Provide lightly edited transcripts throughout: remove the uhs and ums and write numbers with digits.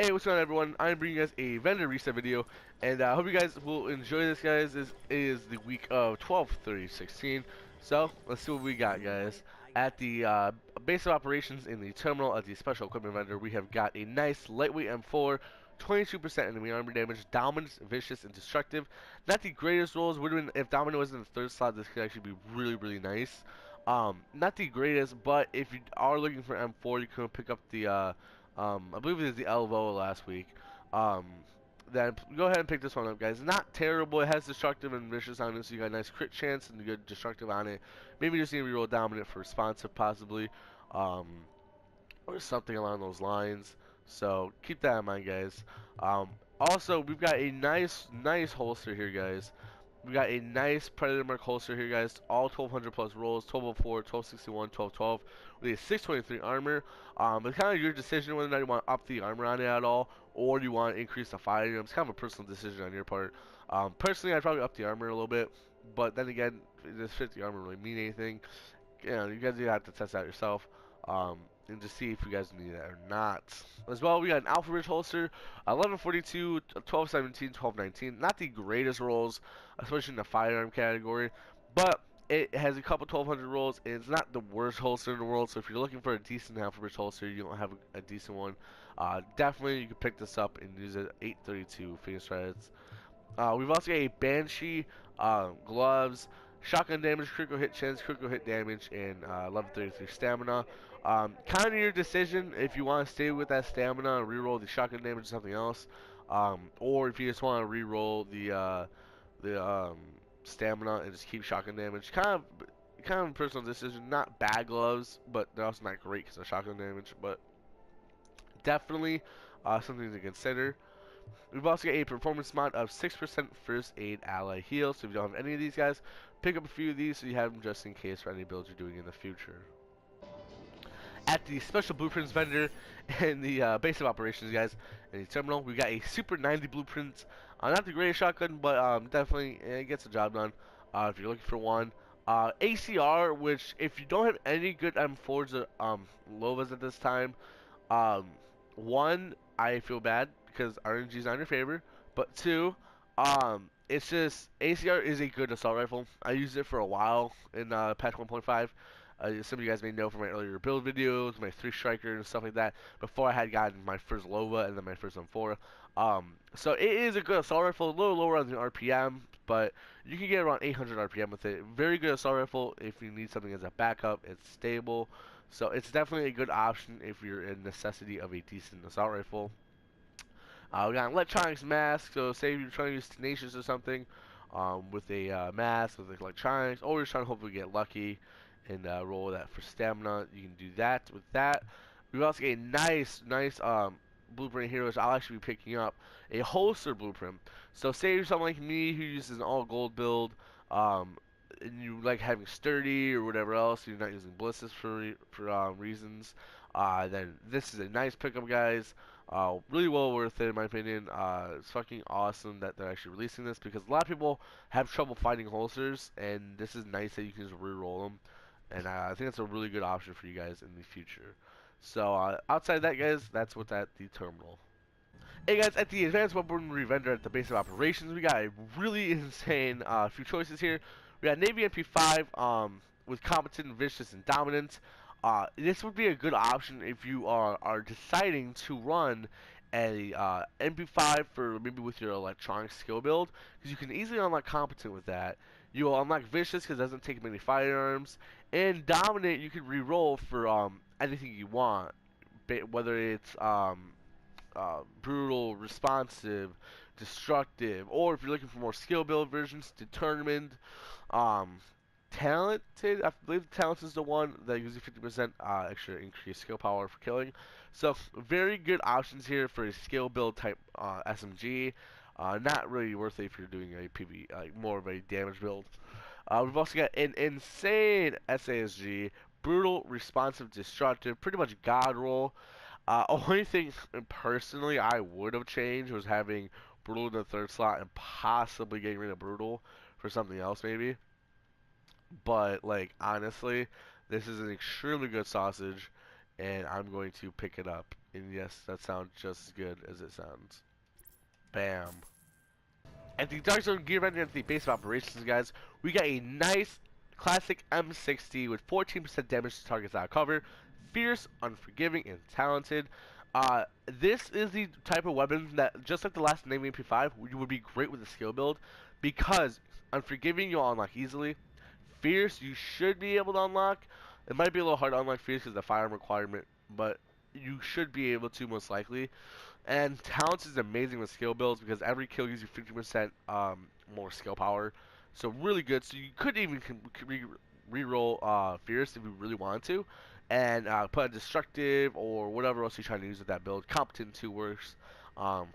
Hey, what's going on, everyone? I'm bringing you guys a vendor reset video, and I hope you guys will enjoy this, guys. This is the week of 12/30/16. So let's see what we got, guys. At the base of operations in the terminal at the special equipment vendor, we have got a nice lightweight M4, 22% enemy armor damage, dominant, vicious, and destructive. Not the greatest rolls. Would have been if dominant was in the third slot. This could actually be really nice. Not the greatest, but if you are looking for M4, you can pick up the I believe it was the Elvo last week. Um, then go ahead and pick this one up, guys. Not terrible. It has destructive and vicious on it, so you got a nice crit chance and good destructive on it. Maybe just need to reroll dominant for responsive, possibly, um, or something along those lines. So keep that in mind, guys. Also, we've got a nice holster here, guys. We got a nice Predator Mark holster here, guys. All 1200 plus rolls, 1204, 1261, 1212 with a 623 armor. It's kind of your decision whether or not you want to up the armor on it at all, or you want to increase the fire. It's kind of a personal decision on your part. Personally, I'd probably up the armor a little bit, but then again, does 50 armor really mean anything? You know, you guys have to test out yourself. And just see if you guys need it or not. As well, we got an Alpha Ridge holster, 1142, 1217, 1219. Not the greatest rolls, especially in the firearm category, but it has a couple 1200 rolls, and it's not the worst holster in the world. So if you're looking for a decent Alpha Ridge holster, you don't have a decent one, definitely you can pick this up and use it. 832 Phoenix Threads. We've also got a Banshee, gloves, shotgun damage, critical hit chance, critical hit damage, and 1133 stamina. Kind of your decision if you want to stay with that stamina and reroll the shotgun damage or something else, or if you just want to reroll the stamina and just keep shotgun damage. Kind of a personal decision. Not bad gloves, but they're also not great because of shotgun damage. But definitely something to consider. We've also got a performance mod of 6% first aid ally heal. So if you don't have any of these guys, pick up a few of these so you have them just in case for any builds you're doing in the future. At the special blueprints vendor and the base of operations, guys, in the terminal, we got a Super 90 blueprint. Not the greatest shotgun, but definitely it gets the job done if you're looking for one. ACR, which if you don't have any good M4s or Lovas at this time, um, one, I feel bad because RNG is not in your favor, but two, it's just ACR is a good assault rifle. I used it for a while in patch 1.5. Some of you guys may know from my earlier build videos, my 3-striker and stuff like that, before I had gotten my first Lova and then my first M4. So it is a good assault rifle, a little lower on the RPM, but you can get around 800 RPM with it. Very good assault rifle if you need something as a backup. It's stable, so it's definitely a good option if you're in necessity of a decent assault rifle. We got an electronics mask, so say you're trying to use Tenacious or something with a mask with electronics, or you're trying to hopefully get lucky and roll that for stamina. You can do that with that. We also get a nice blueprint here, which I'll actually be picking up. A holster blueprint. So say you're someone like me who uses an all gold build, and you like having sturdy or whatever else, you're not using ballistics for reasons, then this is a nice pickup, guys. Really well worth it in my opinion. It's fucking awesome that they're actually releasing this because a lot of people have trouble finding holsters, and this is nice that you can just re-roll them. And I think that's a really good option for you guys in the future. So outside of that, guys, that's what's at the terminal. Hey guys, at the advanced weaponry vendor at the base of operations, we got a really insane few choices here. We got Navy MP5 with competent, vicious, and dominant. This would be a good option if you are deciding to run a MP5 for maybe with your electronic skill build, because you can easily unlock competent with that. You will unlock vicious because it doesn't take many firearms, and dominant you can re-roll for anything you want, whether it's brutal, responsive, destructive, or if you're looking for more skill build versions, determined, um, talented. I believe talented is the one that gives you 50% extra increased skill power for killing. So very good options here for a skill build type SMG. Not really worth it if you're doing a PV, like more of a damage build. We've also got an insane SASG, brutal, responsive, destructive, pretty much god roll. Only thing personally I would have changed was having brutal in the third slot and possibly getting rid of brutal for something else maybe. But like honestly, this is an extremely good sausage, and I'm going to pick it up And yes, that sounds just as good as it sounds. Bam. At the Dark Zone Gear Vendor at the base of operations, guys, we got a nice classic M60 with 14% damage to targets out of cover. Fierce, unforgiving, and talented. This is the type of weapon that, just like the last name MP5, would be great with a skill build because unforgiving you'll unlock easily. Fierce you should be able to unlock. It might be a little hard to unlock Fierce because of the firearm requirement, but you should be able to most likely. And Talents is amazing with skill builds because every kill gives you 50% more skill power. So really good. So you could even re-roll Fierce if you really wanted to. And put a Destructive or whatever else you're trying to use with that build. Competent 2 works. Um,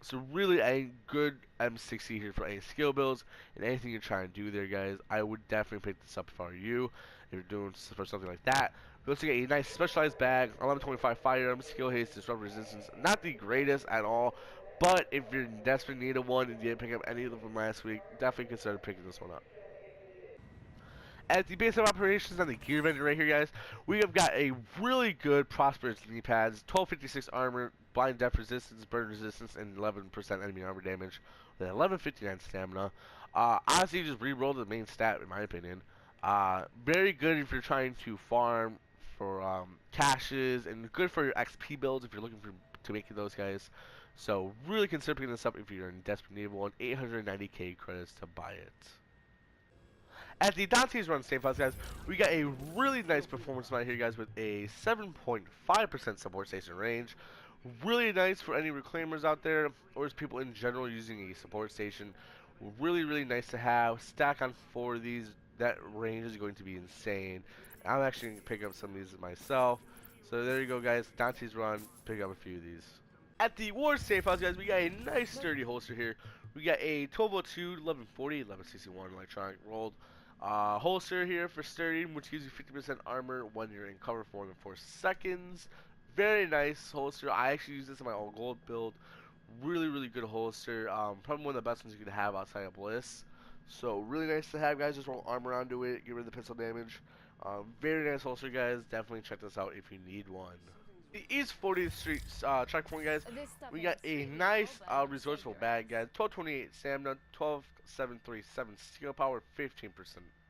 so really a good M60 here for any skill builds and anything you're trying to do there, guys. I would definitely pick this up if I were you. If you're doing for something like that. We also get a nice specialized bag, 1125 firearm, skill haste, disrupt resistance. Not the greatest at all, but if you're in desperate need of one and you didn't pick up any of them from last week, definitely consider picking this one up. At the base of operations on the gear vendor right here, guys, we have got a really good prosperous knee pads, 1256 armor, blind depth resistance, burn resistance, and 11% enemy armor damage with 1159 stamina. Honestly, you just re-roll the main stat in my opinion. Very good if you're trying to farm for caches, and good for your XP builds if you're looking to make those guys. So really consider picking this up if you're in desperate need of one. 890k credits to buy it. At the Dante's Run Safe House, guys, we got a really nice performance mod here, guys, with a 7.5% support station range. Really nice for any reclaimers out there, or just people in general using a support station. Really, really nice to have. Stack on 4 of these. That range is going to be insane. I'm actually going to pick up some of these myself. So there you go, guys. Dante's Run. Pick up a few of these. At the War Safe House, guys, we got a nice sturdy holster here. We got a 1202, 1140, 1161 electronic rolled holster here for sturdy, which gives you 50% armor when you're in cover for more than 4 seconds. Very nice holster. I actually use this in my old gold build. Really, really good holster. Probably one of the best ones you could have outside of Bliss. So really nice to have, guys. Just roll armor onto it, get rid of the pistol damage. Very nice holster, guys. Definitely check this out if you need one. The East 40th Street checkpoint, guys. We got a nice resourceful bag, guys. 1228 stamina, 12737 skill power, 15%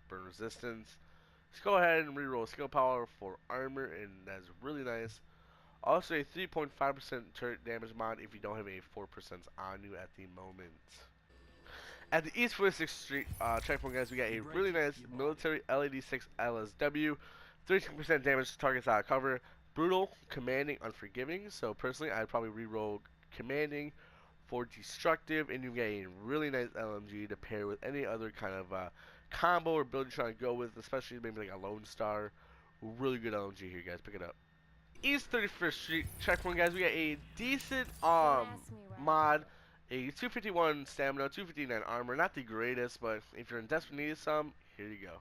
burn resistance. Let's go ahead and reroll skill power for armor, and that's really nice. Also a 3.5% turret damage mod if you don't have a 4% on you at the moment. At the East 46th Street checkpoint, guys, we got a really nice military LED6 LSW. 13% damage to targets out of cover. Brutal, commanding, unforgiving. So personally, I'd probably reroll commanding for destructive, and you get a really nice LMG to pair with any other kind of combo or build you're trying to go with, especially maybe like a Lone Star. Really good LMG here, guys. Pick it up. East 31st Street checkpoint, guys. We got a decent mod. A 251 stamina, 259 armor. Not the greatest, but if you're in desperate need of some, here you go.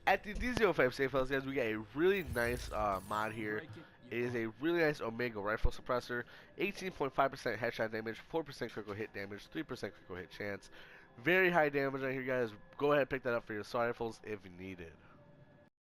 At the D05 Safe House, guys, we got a really nice mod here. It is a really nice Omegle rifle suppressor. 18.5% headshot damage, 4% critical hit damage, 3% critical hit chance. Very high damage right here, guys. Go ahead and pick that up for your assault rifles if you need it.